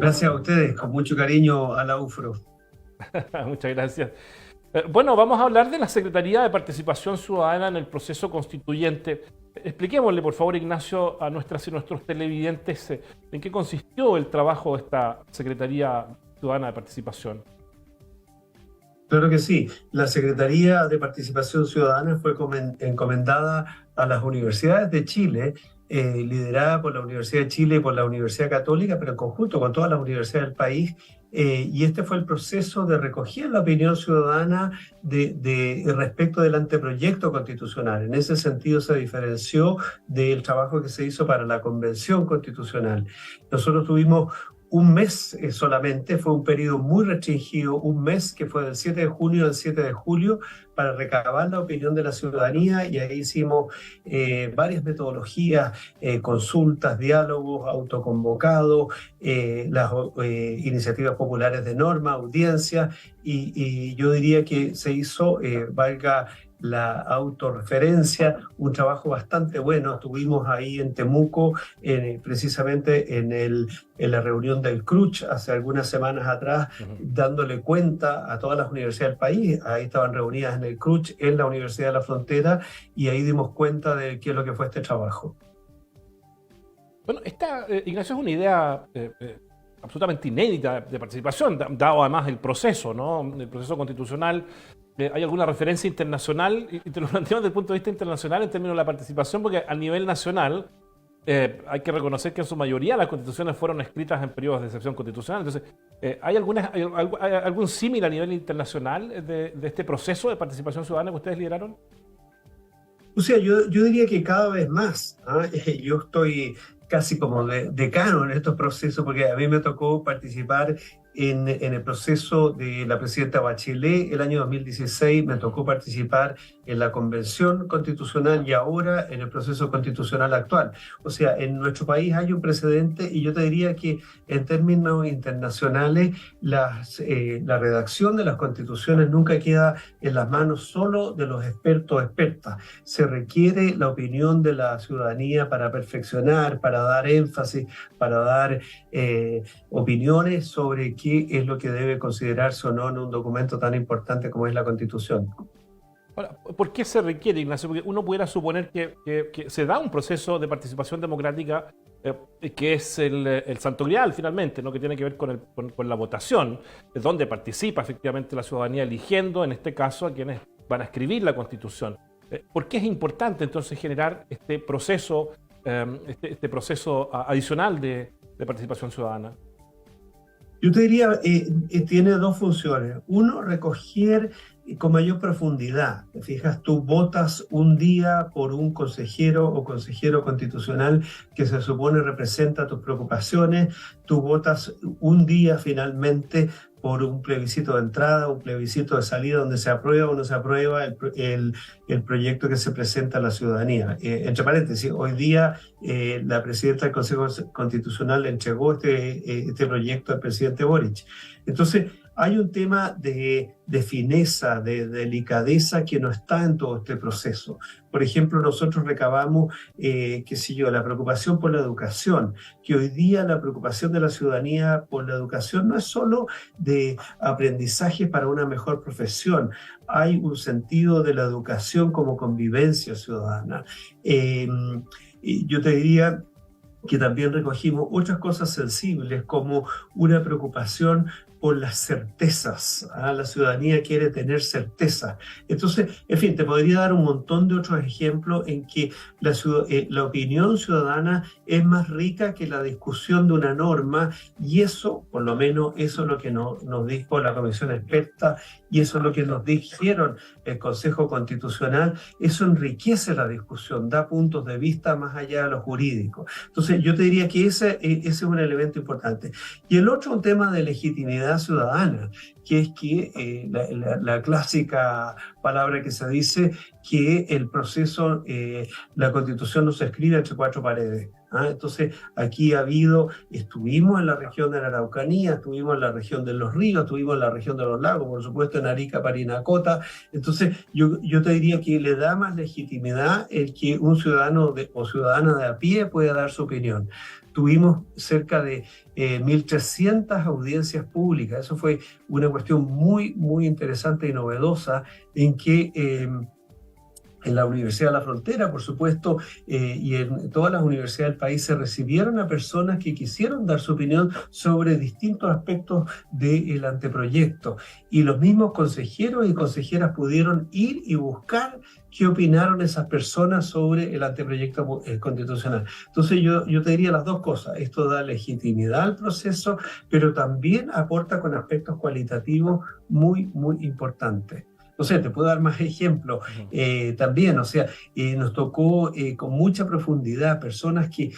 Gracias a ustedes, con mucho cariño a la UFRO. Muchas gracias. Bueno, vamos a hablar de la Secretaría de Participación Ciudadana en el proceso constituyente. Expliquémosle, por favor, Ignacio, a nuestras y nuestros televidentes en qué consistió el trabajo de esta Secretaría Ciudadana de Participación. Claro que sí. La Secretaría de Participación Ciudadana fue encomendada a las universidades de Chile, liderada por la Universidad de Chile y por la Universidad Católica, pero en conjunto con todas las universidades del país. Y este fue el proceso de recoger la opinión ciudadana respecto del anteproyecto constitucional. En ese sentido se diferenció del trabajo que se hizo para la Convención Constitucional. Nosotros tuvimos un mes solamente, fue un periodo muy restringido, un mes que fue del 7 de junio al 7 de julio, para recabar la opinión de la ciudadanía, y ahí hicimos varias metodologías, consultas, diálogos, autoconvocados, las iniciativas populares de norma, audiencias, y yo diría que se hizo, valga la autorreferencia, un trabajo bastante bueno. Estuvimos ahí en Temuco, precisamente en la reunión del CRUCH hace algunas semanas atrás, dándole cuenta a todas las universidades del país. Ahí estaban reunidas en el CRUCH, en la Universidad de la Frontera, y ahí dimos cuenta de qué es lo que fue este trabajo. Bueno, Ignacio, es una idea absolutamente inédita de participación, dado además el proceso, ¿no? El proceso constitucional. ¿Hay alguna referencia internacional? Y te lo planteamos desde el punto de vista internacional en términos de la participación, porque a nivel nacional hay que reconocer que en su mayoría las constituciones fueron escritas en periodos de excepción constitucional. Entonces, ¿hay algún símil a nivel internacional de este proceso de participación ciudadana que ustedes lideraron? O sea, yo diría que cada vez más. Yo estoy casi como decano en estos procesos, porque a mí me tocó participar en el proceso de la presidenta Bachelet el año 2016, me tocó participar en la Convención Constitucional y ahora en el proceso constitucional actual. O sea, en nuestro país hay un precedente, y yo te diría que en términos internacionales la redacción de las constituciones nunca queda en las manos solo de los expertos o expertas. Se requiere la opinión de la ciudadanía para perfeccionar, para dar énfasis, para dar opiniones sobre qué es lo que debe considerarse o no en un documento tan importante como es la Constitución. Ahora, ¿por qué se requiere, Ignacio? Porque uno pudiera suponer que se da un proceso de participación democrática que es el santo grial, finalmente, ¿no? Que tiene que ver con la votación, de donde participa efectivamente la ciudadanía eligiendo, en este caso, a quienes van a escribir la Constitución. ¿Por qué es importante entonces generar este proceso, adicional de participación ciudadana? Yo te diría, tiene dos funciones. Uno, recoger con mayor profundidad. Te fijas, tú votas un día por un consejero o consejero constitucional que se supone representa tus preocupaciones. Tú votas un día finalmente por un plebiscito de entrada, un plebiscito de salida, donde se aprueba o no se aprueba el proyecto que se presenta a la ciudadanía. Entre paréntesis, hoy día la presidenta del Consejo Constitucional entregó este proyecto al presidente Boric. Entonces, hay un tema de fineza, de delicadeza que no está en todo este proceso. Por ejemplo, nosotros recabamos, la preocupación por la educación, que hoy día la preocupación de la ciudadanía por la educación no es solo de aprendizaje para una mejor profesión. Hay un sentido de la educación como convivencia ciudadana. Yo te diría que también recogimos otras cosas sensibles, como una preocupación por las certezas. La ciudadanía quiere tener certeza. Entonces, en fin, te podría dar un montón de otros ejemplos en que la opinión ciudadana es más rica que la discusión de una norma, y eso, por lo menos, eso es lo que nos dijo la Comisión Experta, y eso es lo que nos dijeron el Consejo Constitucional. Eso enriquece la discusión, da puntos de vista más allá de lo jurídico. Entonces, yo te diría que ese es un elemento importante. Y el otro, un tema de legitimidad ciudadana, que es que la clásica palabra que se dice que el proceso, la Constitución no se escribe entre cuatro paredes. Entonces, aquí estuvimos en la región de la Araucanía, estuvimos en la región de los ríos, estuvimos en la región de los lagos, por supuesto en Arica, Parinacota. Entonces, yo te diría que le da más legitimidad el que un ciudadano o ciudadana de a pie pueda dar su opinión. tuvimos cerca de 1.300 audiencias públicas. Eso fue una cuestión muy, muy interesante y novedosa en que en la Universidad de la Frontera, por supuesto, y en todas las universidades del país se recibieron a personas que quisieron dar su opinión sobre distintos aspectos del anteproyecto. Y los mismos consejeros y consejeras pudieron ir y buscar qué opinaron esas personas sobre el anteproyecto constitucional. Entonces yo te diría las dos cosas. Esto da legitimidad al proceso, pero también aporta con aspectos cualitativos muy, muy importantes. No sé, te puedo dar más ejemplos también, o sea, nos tocó con mucha profundidad personas que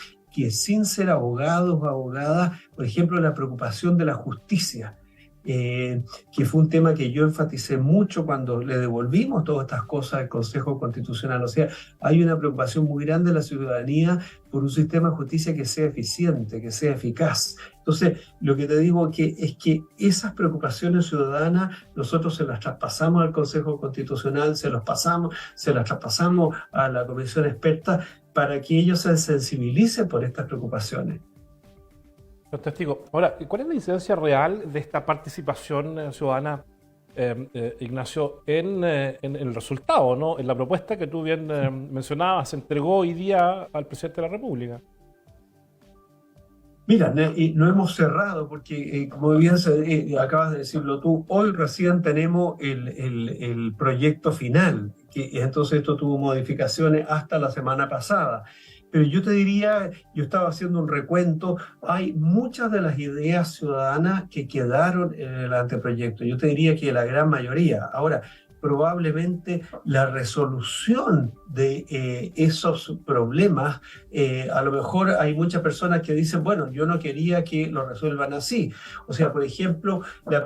sin ser abogados o abogadas, por ejemplo, la preocupación de la justicia, que fue un tema que yo enfaticé mucho cuando le devolvimos todas estas cosas al Consejo Constitucional. O sea, hay una preocupación muy grande de la ciudadanía por un sistema de justicia que sea eficiente, que sea eficaz. Entonces, lo que te digo es que esas preocupaciones ciudadanas nosotros se las traspasamos al Consejo Constitucional, se las traspasamos a la comisión experta para que ellos se sensibilicen por estas preocupaciones. Fantástico. Ahora, ¿cuál es la incidencia real de esta participación ciudadana, Ignacio, en el resultado, ¿no? En la propuesta que tú bien mencionabas, se entregó hoy día al presidente de la República? Mira, no hemos cerrado porque, como bien acabas de decirlo tú, hoy recién tenemos el proyecto final, que entonces esto tuvo modificaciones hasta la semana pasada. Pero yo te diría, yo estaba haciendo un recuento, hay muchas de las ideas ciudadanas que quedaron en el anteproyecto. Yo te diría que la gran mayoría. Ahora, probablemente la resolución de esos problemas, a lo mejor hay muchas personas que dicen, bueno, yo no quería que lo resuelvan así. O sea, por ejemplo, la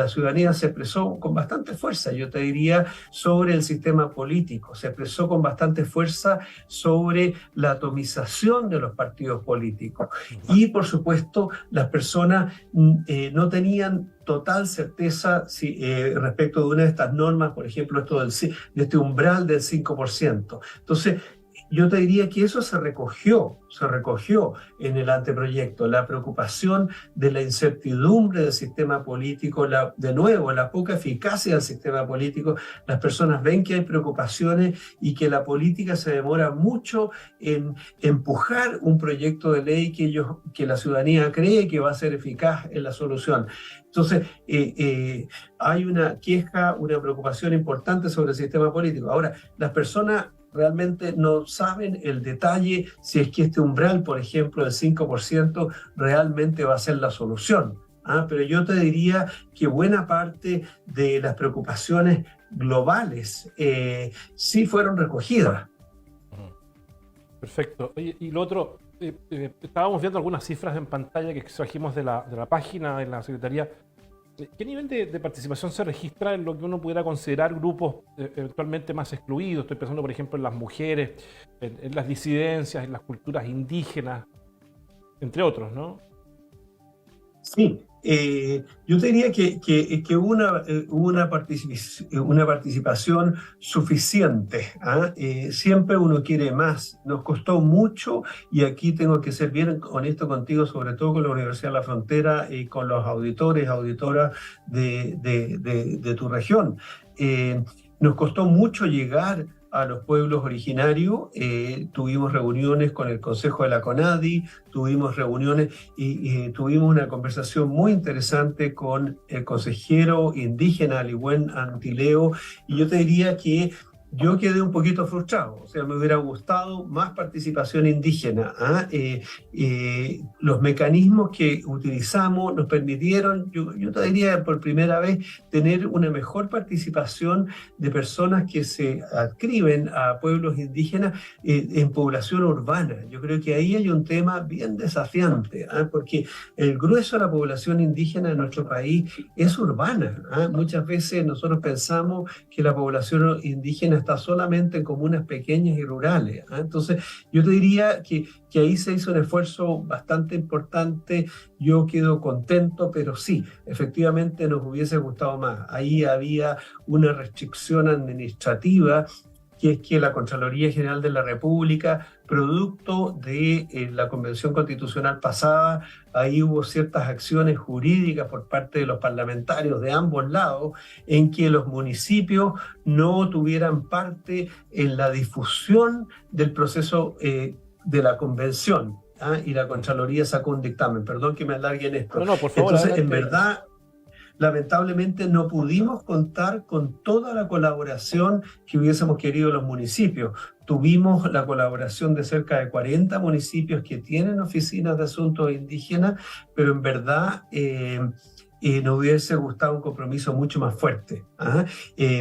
ciudadanía se expresó con bastante fuerza, yo te diría, sobre el sistema político, se expresó con bastante fuerza sobre la atomización de los partidos políticos. Y, por supuesto, las personas no tenían total certeza respecto de una de estas normas, por ejemplo, de este umbral del 5%. Entonces, yo te diría que eso se recogió en el anteproyecto, la preocupación de la incertidumbre del sistema político, de nuevo, la poca eficacia del sistema político. Las personas ven que hay preocupaciones y que la política se demora mucho en empujar un proyecto de ley que la ciudadanía cree que va a ser eficaz en la solución. Entonces, hay una queja, una preocupación importante sobre el sistema político. Ahora, las personas realmente no saben el detalle si es que este umbral, por ejemplo, del 5%, realmente va a ser la solución. Pero yo te diría que buena parte de las preocupaciones globales sí fueron recogidas. Perfecto. Oye, y lo otro, estábamos viendo algunas cifras en pantalla que extrajimos de la página de la Secretaría. ¿Qué nivel de participación se registra en lo que uno pudiera considerar grupos eventualmente más excluidos? Estoy pensando, por ejemplo, en las mujeres, en las disidencias, en las culturas indígenas, entre otros, ¿no? Sí, yo te diría que hubo una participación suficiente. Siempre uno quiere más. Nos costó mucho, y aquí tengo que ser bien honesto contigo, sobre todo con la Universidad de la Frontera y con los auditores, auditoras de tu región. Nos costó mucho llegar a los pueblos originarios. Tuvimos reuniones con el Consejo de la CONADI, tuvimos reuniones y tuvimos una conversación muy interesante con el consejero indígena Alihuén Antileo, y yo te diría que yo quedé un poquito frustrado, o sea, me hubiera gustado más participación indígena. Los mecanismos que utilizamos nos permitieron, yo te diría por primera vez, tener una mejor participación de personas que se adscriben a pueblos indígenas en población urbana. Yo creo que ahí hay un tema bien desafiante, porque el grueso de la población indígena de nuestro país es urbana. Muchas veces nosotros pensamos que la población indígena está solamente en comunas pequeñas y rurales. Entonces, yo te diría que ahí se hizo un esfuerzo bastante importante. Yo quedo contento, pero sí, efectivamente nos hubiese gustado más. Ahí había una restricción administrativa que es que la Contraloría General de la República, producto de la Convención Constitucional pasada, ahí hubo ciertas acciones jurídicas por parte de los parlamentarios de ambos lados, en que los municipios no tuvieran parte en la difusión del proceso de la Convención. Y la Contraloría sacó un dictamen. Perdón que me alargue en esto. No, por favor, Entonces, adelante. en verdad, lamentablemente no pudimos contar con toda la colaboración que hubiésemos querido los municipios. Tuvimos la colaboración de cerca de 40 municipios que tienen oficinas de asuntos indígenas, pero en verdad nos hubiese gustado un compromiso mucho más fuerte.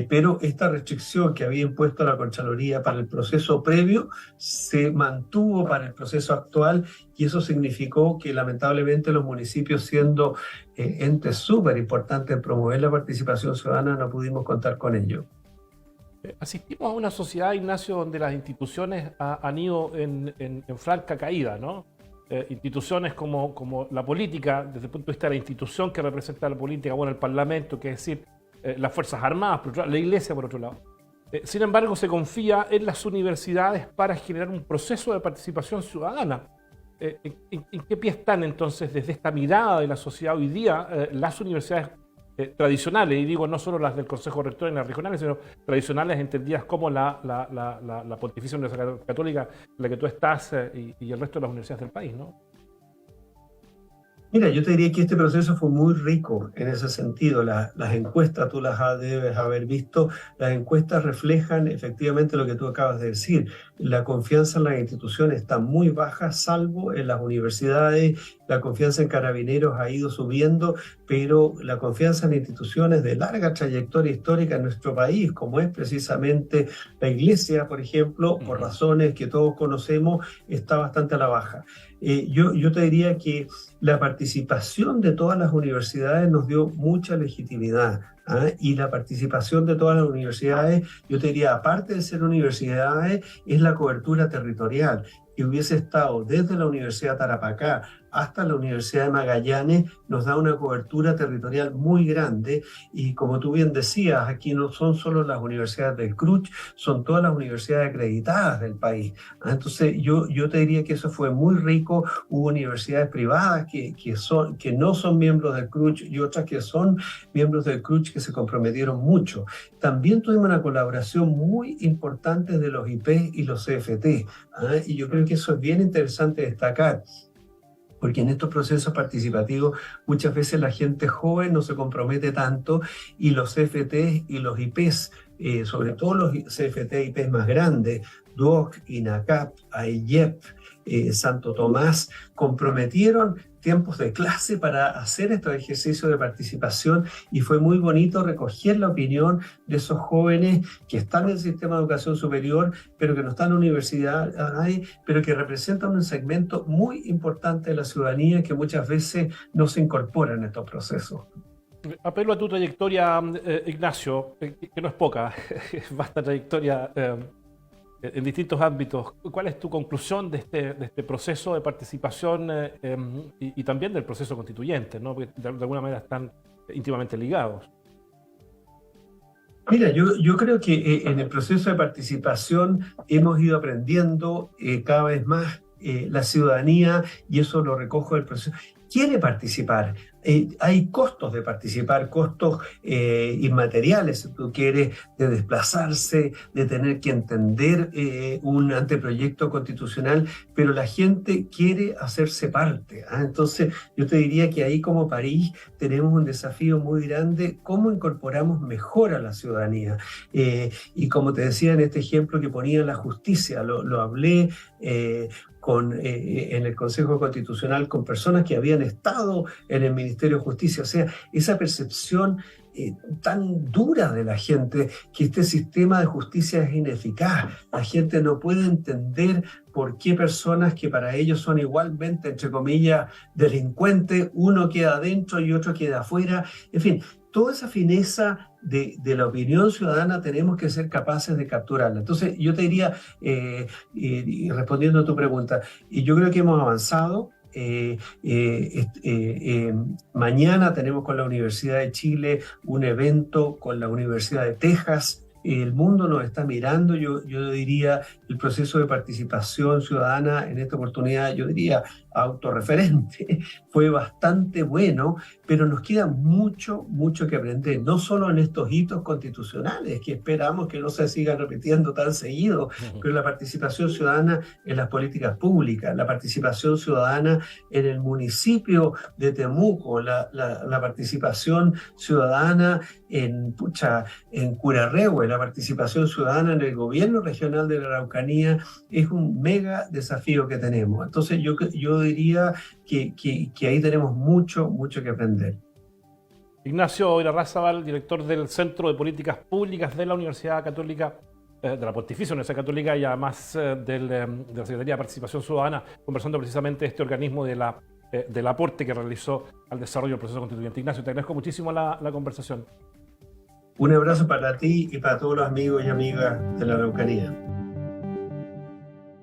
Pero esta restricción que había impuesto la Contraloría para el proceso previo se mantuvo para el proceso actual, y eso significó que lamentablemente los municipios, siendo entes súper importantes en promover la participación ciudadana, no pudimos contar con ello. Asistimos a una sociedad, Ignacio, donde las instituciones han ido en franca caída, ¿no? Instituciones como la política, desde el punto de vista de la institución que representa la política, bueno, el Parlamento, que es decir, las Fuerzas Armadas, por otro lado, la Iglesia, por otro lado. Sin embargo, se confía en las universidades para generar un proceso de participación ciudadana. ¿En qué pie están entonces, desde esta mirada de la sociedad hoy día, las universidades tradicionales, y digo no solo las del Consejo Rector en las regionales, sino tradicionales entendidas como la Pontificia Universidad Católica, en la que tú estás, y el resto de las universidades del país, ¿no? Mira, yo te diría que este proceso fue muy rico en ese sentido. Las encuestas, tú las debes haber visto, las encuestas reflejan efectivamente lo que tú acabas de decir. La confianza en las instituciones está muy baja, salvo en las universidades. La confianza en Carabineros ha ido subiendo, pero la confianza en instituciones de larga trayectoria histórica en nuestro país, como es precisamente la Iglesia, por ejemplo, por razones que todos conocemos, está bastante a la baja. Yo te diría que la participación de todas las universidades nos dio mucha legitimidad. Y la participación de todas las universidades, yo te diría, aparte de ser universidades, es la cobertura territorial, que hubiese estado desde la Universidad de Tarapacá hasta la Universidad de Magallanes, nos da una cobertura territorial muy grande. Y como tú bien decías, aquí no son solo las universidades del CRUCH, son todas las universidades acreditadas del país. Entonces yo te diría que eso fue muy rico. Hubo universidades privadas que no son miembros del CRUCH, y otras que son miembros del CRUCH que se comprometieron mucho. También tuvimos una colaboración muy importante de los IP y los CFT. Y yo creo que eso es bien interesante destacar, porque en estos procesos participativos muchas veces la gente joven no se compromete tanto, y los CFT y los IPs, sobre todo los CFT y IPs más grandes, DUOC, INACAP, AIEP, Santo Tomás, comprometieron tiempos de clase para hacer estos ejercicios de participación, y fue muy bonito recoger la opinión de esos jóvenes que están en el sistema de educación superior, pero que no están en la universidad, pero que representan un segmento muy importante de la ciudadanía que muchas veces no se incorpora en estos procesos. Apelo a tu trayectoria, Ignacio, que no es poca, es vasta trayectoria en distintos ámbitos. ¿Cuál es tu conclusión de este proceso de participación y también del proceso constituyente, ¿no? Porque de alguna manera están íntimamente ligados. Mira, yo creo que en el proceso de participación hemos ido aprendiendo cada vez más. La ciudadanía, y eso lo recojo del proceso, quiere participar. Hay costos de participar, costos inmateriales, si tú quieres, de desplazarse, de tener que entender un anteproyecto constitucional, pero la gente quiere hacerse parte. Entonces, yo te diría que ahí como París tenemos un desafío muy grande, cómo incorporamos mejor a la ciudadanía. Y como te decía en este ejemplo que ponía la justicia, lo hablé en el Consejo Constitucional con personas que habían estado en el Ministerio de Justicia. O sea, esa percepción tan dura de la gente, que este sistema de justicia es ineficaz. La gente no puede entender por qué personas que para ellos son igualmente, entre comillas, delincuentes, uno queda adentro y otro queda afuera. En fin, toda esa fineza de la opinión ciudadana tenemos que ser capaces de capturarla. Entonces, yo te diría, respondiendo a tu pregunta, yo creo que hemos avanzado. Mañana tenemos con la Universidad de Chile un evento con la Universidad de Texas, el mundo nos está mirando. Yo diría, el proceso de participación ciudadana en esta oportunidad, yo diría, autorreferente, fue bastante bueno, pero nos queda mucho que aprender, no solo en estos hitos constitucionales, que esperamos que no se sigan repitiendo tan seguido, pero la participación ciudadana en las políticas públicas, la participación ciudadana en el municipio de Temuco, la participación ciudadana en Curarrehue, la participación ciudadana en el gobierno regional de la Araucanía, es un mega desafío que tenemos. Entonces yo diría que ahí tenemos mucho que aprender. Ignacio Irarrázaval, director del Centro de Políticas Públicas de la Universidad Católica, de la Pontificia Universidad Católica, y además de la Secretaría de Participación Ciudadana, conversando precisamente de este organismo del aporte que realizó al desarrollo del proceso constituyente. Ignacio, te agradezco muchísimo la conversación. Un abrazo para ti y para todos los amigos y amigas de la Araucanía.